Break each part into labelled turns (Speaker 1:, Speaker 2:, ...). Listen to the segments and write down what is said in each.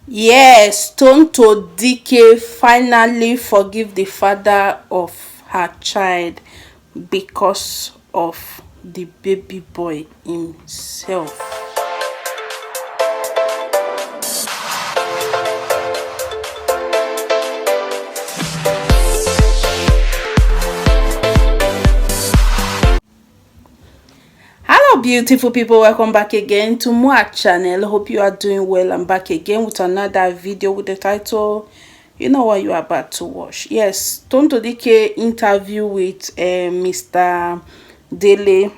Speaker 1: Yes, Tonto dikeh finally forgive the father of her child because of the baby boy himself. Hello beautiful people, welcome back again to my channel. Hope you are doing well. I'm back again with another video with the title you know what you are about to watch. Yes, Tonto dikeh interview with Mr. Dele.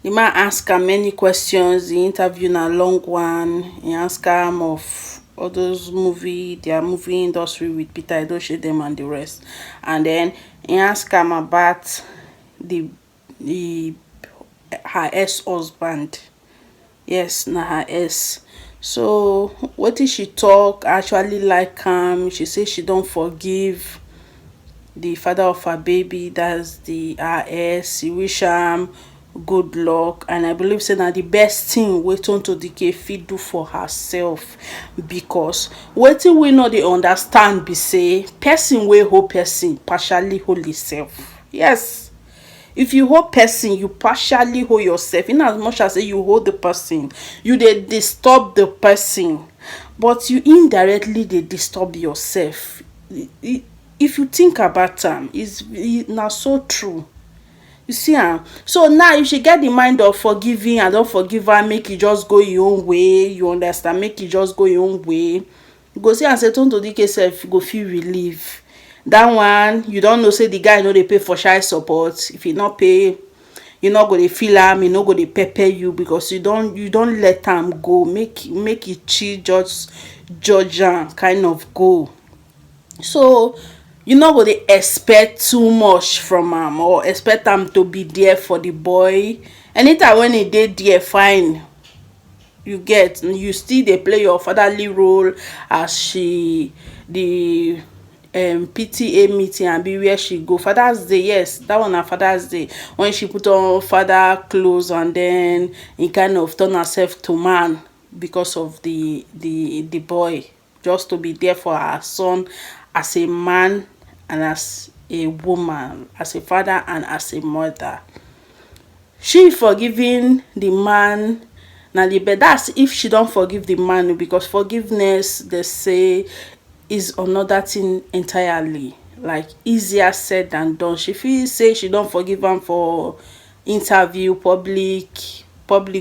Speaker 1: The man ask am many questions. The interview na long one. He ask am of all those their movie industry with Peter Edochie them and the rest. And then he ask am about the the her ex-husband. Yes, na her ex. So wetin she talk actually like am. She say she don't forgive the father of her baby, that's the her ex. She wish am good luck, and I believe say na the best thing wey Tonto dikeh fit do for herself, because wetin we no dey understand be say person wey hold person partially hold himself. Yes, if you hold person, you partially hold yourself. In as much as say you hold the person, you dey disturb the person, but you indirectly dey disturb yourself. If you think about am, is na so true. You see am. So now if she get the mind of forgiving and don forgive her, make e just go your own way, you understand, make e just go your own way, you go see am say Tonto dikeh sef go feel relief. Dat one you don know say the guy no dey pay for child support. If e no pay, you no go dey feel am, e no go dey pepper you, because you don let am go, make e chill, just judge am kind of go. So you no go dey expect too much from am, or expect am to be there for the boy. Anytime when e dey there, fine, you get, you still dey play your fatherly role, as she the PTA meeting abi where she go, Father's Day. Yes, that one na Father's Day, when she put on father clothes and then e kind of turn herself to man because of the boy, just to be there for her son as a man and as a woman, as a father and as a mother. She forgiving the man na the best. That's if she don't forgive the man, because forgiveness, they say, is another thing entirely, like easier said than done. She feel say she don't forgive am for interview, public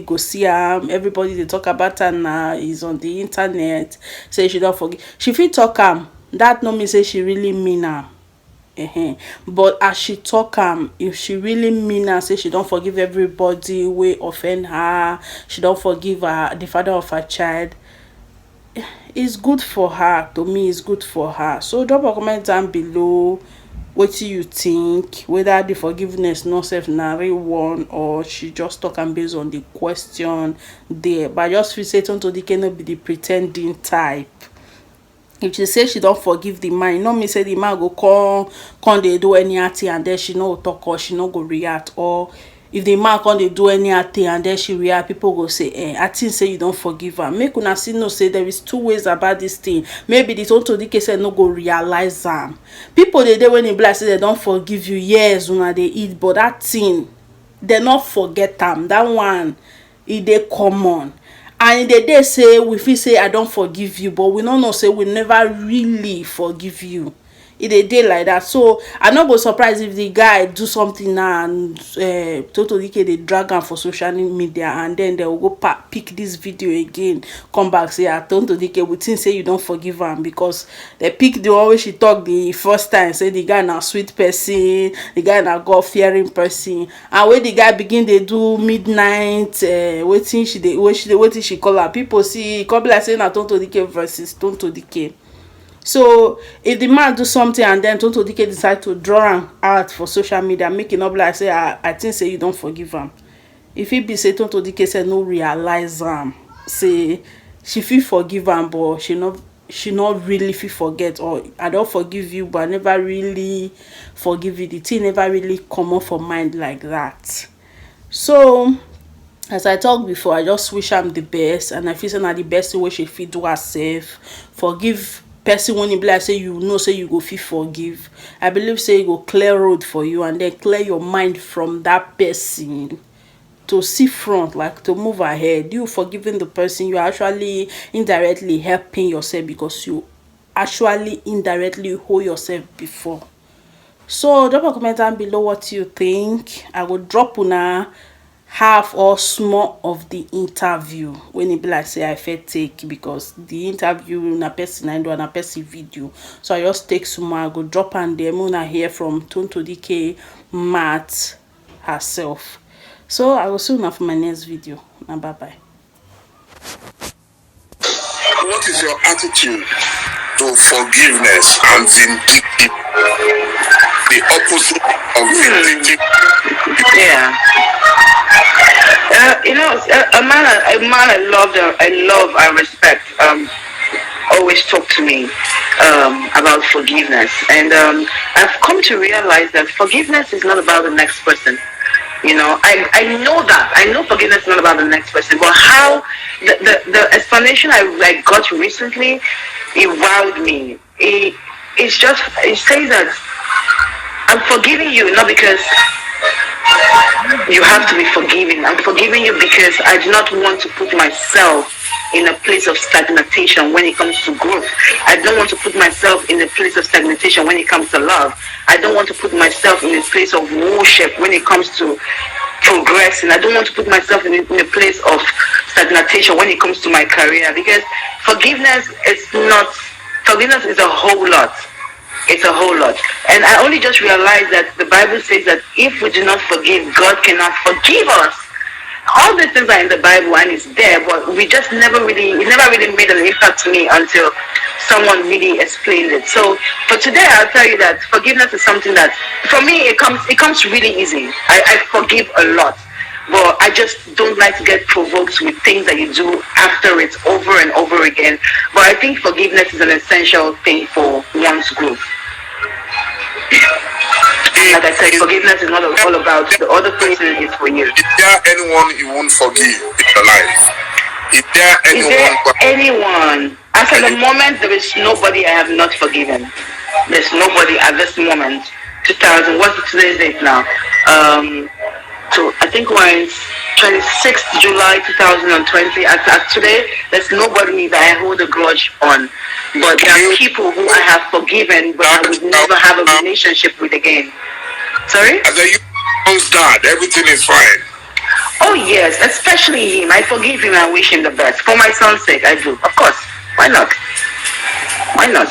Speaker 1: go see am, everybody dey talk about her now, is on the internet, say she don't forgive. She fit talk am, that no mean say she really mean am. But as she talk am, if she really mean am say she don't forgive everybody wey offend her, she don't forgive her the father of her child, it's good for her. To me, it's good for her. So drop a comment down below wetin you think, whether the forgiveness no sef na real one, or she just talk am based on the question there. But I just feel say Tonto dikeh no be the pretending type. If she say she don't forgive the man, e no mean say the man go come dey do anyhow thing and then she no go talk, or she no go react. Or if the man come dey do anyhow thing and then she react, people go say, I think say you don't forgive am. Make una still know say there is two ways about this thing. Maybe the Tonto dikeh say no go realize am. People dey when e be like say they don't forgive you, yes, una dey eat, but that thing they not forget am. That one, e dey common. And in the day say we feel say I don't forgive you, but we no know say we never really forgive you. In a day like that. So I no go surprise if the guy do something now and Tonto dikeh dey drag am for social media, and then they will go pick this video again, come back say Tonto dikeh, we think say you don't forgive am, because they pick the one wey she talk the first time, say the guy na sweet person, the guy na God fearing person. And when the guy begin dey do midnight wetin she call her, people see come be like say na Tonto dikeh versus Tonto dikeh. So if the man do something and then Tonto dikeh decide to draw am out for social media, make it not be like say I think say you don't forgive am. If it be say Tonto dikeh say no realize am, say she fit forgive am, but she not really fit forget, or I don't forgive you but I never really forgive you, the thing never really come off for mind like that. So as I talked before, I just wish I'm the best, and I feel say na the best way she fit do herself. Forgive person when e be like say you know say you go fit forgive. I believe say e go clear road for you, and then clear your mind from that person to see front, like to move ahead. You forgiving the person, you are actually indirectly helping yourself, because you actually indirectly hold yourself before. So drop a comment down below what you think. I will drop una half or small of the interview when it be like say I fit take, because the interview na person I do and a person video, so I just take some more. I go drop and dem una hear from Tonto dikeh Matt herself. So I will see you now for my next video. Now bye bye.
Speaker 2: What is your attitude to forgiveness and vindictive? The opposite of vindictive.
Speaker 3: Yeah. A man I love and respect, always talk to me about forgiveness. And I've come to realize that forgiveness is not about the next person. I know that. I know forgiveness is not about the next person. But how, the explanation I got recently, it wowed me. It says that I'm forgiving you not because you have to be forgiving. I'm forgiving you because I do not want to put myself in a place of stagnation when it comes to growth. I don't want to put myself in a place of stagnation when it comes to love. I don't want to put myself in a place of worship when it comes to progressing. I don't want to put myself in a place of stagnation when it comes to my career, because forgiveness is a whole lot. It's a whole lot. And I only just realized that the Bible says that if we do not forgive, God cannot forgive us. All these things are in the Bible and it's there, but it never really made an impact to me until someone really explained it. So for today, I'll tell you that forgiveness is something that, for me, it comes really easy. I forgive a lot. But I just don't like to get provoked with things that you do after it over and over again. But I think forgiveness is an essential thing for one's growth. Like I said, forgiveness is not all about the other person, it's for you.
Speaker 2: Is there anyone you won't forgive in your life? Is there
Speaker 3: anyone? As at the moment, there is nobody I have not forgiven. There's nobody at this moment. What's today's date now? So I think we're in 26th July 2020. As today, there's nobody that I hold a grudge on. But there are people who I have forgiven, but I would never have a relationship with again. Sorry?
Speaker 2: As a young's dad, everything is fine.
Speaker 3: Oh yes, especially him. I forgive him and wish him the best. For my son's sake, I do. Of course. Why not? Why not?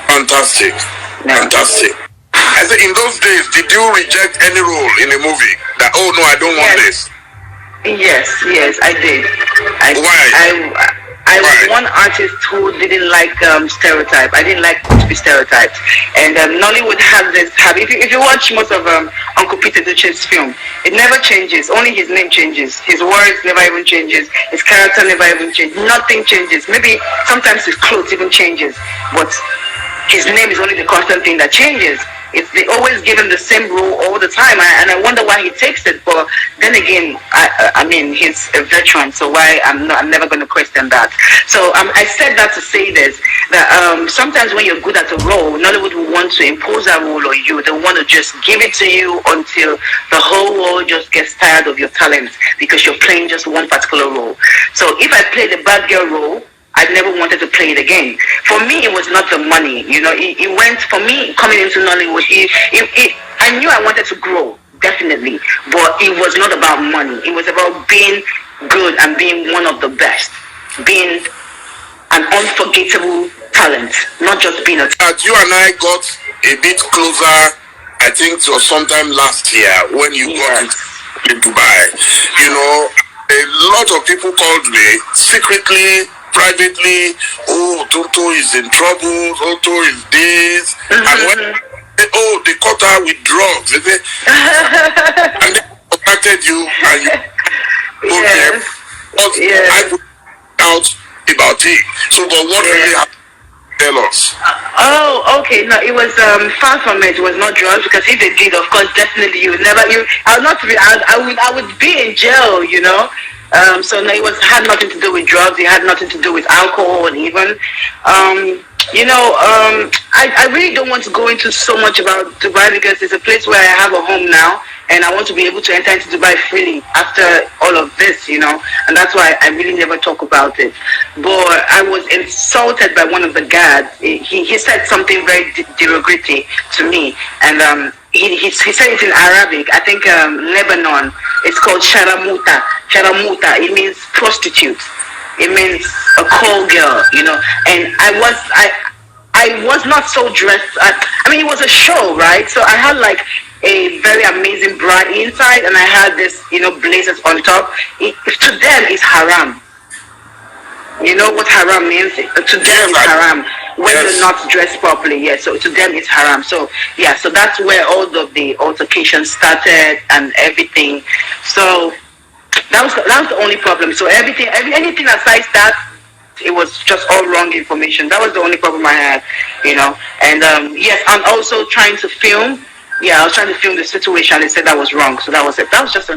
Speaker 2: Fantastic.
Speaker 3: Yeah.
Speaker 2: Fantastic. I said, in those days, did you reject any role in a movie? That, oh no, I don't want this.
Speaker 3: Yes, I did.
Speaker 2: Why?
Speaker 3: I was one artist who didn't like stereotype. I didn't like to be stereotyped. And Nollywood has this habit. If you watch most of Uncle Peter Duche's film, it never changes. Only his name changes. His words never even changes. His character never even changes. Nothing changes. Maybe sometimes his clothes even changes, but his name is only the constant thing that changes. They always give him the same role all the time, and I wonder why he takes it. But then again, I mean, he's a veteran, so why I'm never going to question that. So I said that to say this, that sometimes when you're good at a role, Nollywood will want to impose that role on you. They want to just give it to you until the whole world just gets tired of your talent because you're playing just one particular role. So if I play the bad girl role, I never wanted to play it again. For me, it was not the money. It went, for me, coming into Nollywood, I knew I wanted to grow, definitely. But it was not about money. It was about being good and being one of the best. Being an unforgettable talent, not just being a talent.
Speaker 2: You and I got a bit closer, I think, to sometime last year when you got in Dubai. A lot of people called me secretly, privately, oh, Tonto is in trouble, Tonto is this, and when they caught her with drugs, and they contacted you, and you told them, I put out about it. So, but what really happened? Tell us.
Speaker 3: Oh, okay. No, it was far from it. It was not drugs, because if they did, of course, definitely you would never. I would not. I would be in jail. So no, it had nothing to do with drugs. It had nothing to do with alcohol, and even. I really don't want to go into so much about Dubai, because it's a place where I have a home now, and I want to be able to enter into Dubai freely after all of this, and that's why I really never talk about it. But I was insulted by one of the guards. He said something very derogatory to me, and he said it in Arabic. I think Lebanon. It's called sharamuta. Sharamuta. It means prostitute. It means a call girl, And I was not so dressed. I mean, it was a show, right? So I had like a very amazing bra inside, and I had this, blazers on top. To them, it's haram. You know what haram means? To them, it's haram when you're not dressed properly. Yeah, so to them, it's haram. So yeah, so that's where all of the altercation started and everything. So that was the only problem. So anything aside that, it was just all wrong information. That was the only problem I had, And yes, I'm also trying to film. Yeah, I was trying to film the situation. They said that was wrong. So that was it. That was just